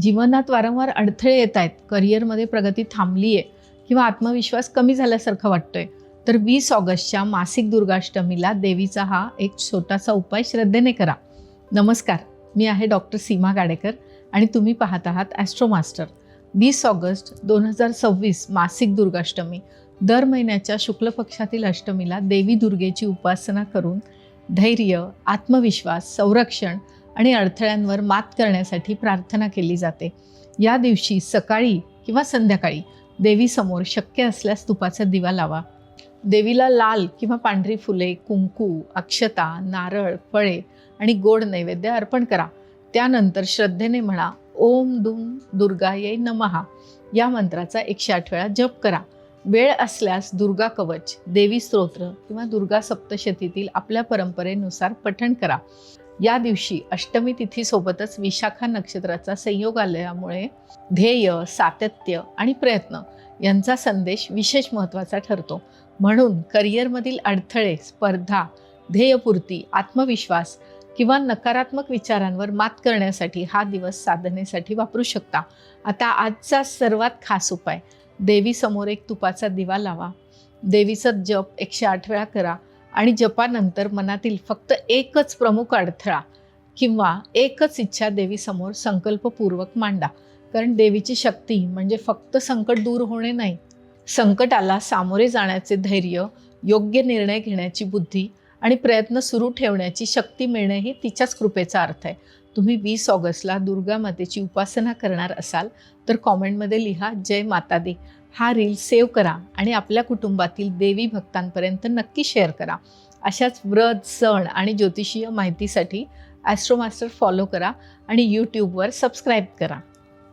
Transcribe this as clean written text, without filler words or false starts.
जीवनात वारंवार अडथळे येत आहेत, करिअरमध्ये प्रगती थांबली आहे किंवा आत्मविश्वास कमी झाल्यासारखं वाटतोय, तर 20 ऑगस्टच्या मासिक दुर्गाष्टमीला देवीचा हा एक छोटासा उपाय श्रद्धेने करा. नमस्कार, मी आहे डॉक्टर सीमा गाडेकर आणि तुम्ही पाहत आहात ॲस्ट्रो मास्टर. 20 ऑगस्ट 2026 मासिक दुर्गाष्टमी. दर महिन्याच्या शुक्ल पक्षातील अष्टमीला देवी दुर्गेची उपासना करून धैर्य, आत्मविश्वास, संरक्षण आणि अडथळ्यांवर मात करण्यासाठी प्रार्थना केली जाते. या दिवशी सकाळी किंवा संध्याकाळी देवीसमोर शक्य असल्यास तुपाचा दिवा लावा. देवीला लाल किंवा पांढरी फुले, कुंकू, अक्षता, नारळ, फळे आणि गोड नैवेद्य अर्पण करा. त्यानंतर श्रद्धेने म्हणा, ओम दुम दुर्गायै नमः या मंत्राचा 108 वेळा जप करा. वेळ असल्यास दुर्गा कवच, देवी स्तोत्र किंवा दुर्गा सप्तशतीतील आपल्या परंपरेनुसार पठण करा. या दिवशी अष्टमी तिथीसोबतच विशाखा नक्षत्राचा संयोग आल्यामुळे ध्येय, सातत्य आणि प्रयत्न यांचा संदेश विशेष महत्त्वाचा ठरतो. म्हणून करिअरमधील अडथळे, स्पर्धा, ध्येयपूर्ती, आत्मविश्वास किंवा नकारात्मक विचारांवर मात करण्यासाठी हा दिवस साधनेसाठी वापरू शकता. आता आजचा सर्वात खास उपाय, देवीसमोर एक तुपाचा दिवा लावा. देवीचा जप 108 वेळा करा आणि जपानंतर मनातील फक्त एकच प्रमुख अडथळा किंवा एकच इच्छा देवीसमोर संकल्पपूर्वक मांडा. कारण देवीची शक्ती म्हणजे फक्त संकट दूर होणे नाही, संकटाला सामोरे जाण्याचे धैर्य, योग्य निर्णय घेण्याची बुद्धी आणि प्रयत्न सुरू ठेवण्याची शक्ती मिळणे ही तिच्याच कृपेचा अर्थ आहे. तुम्ही 20 ऑगस्टला दुर्गा मातेची उपासना करणार असाल तर कॉमेंटमध्ये लिहा जय माता दी. हा रील सेव्ह करा आणि आपल्या कुटुंबातील देवी भक्तांपर्यंत नक्की शेअर करा. अशाच व्रत, सण आणि ज्योतिषीय माहितीसाठी ॲस्ट्रो मास्टर फॉलो करा आणि यूट्यूबवर सबस्क्राईब करा.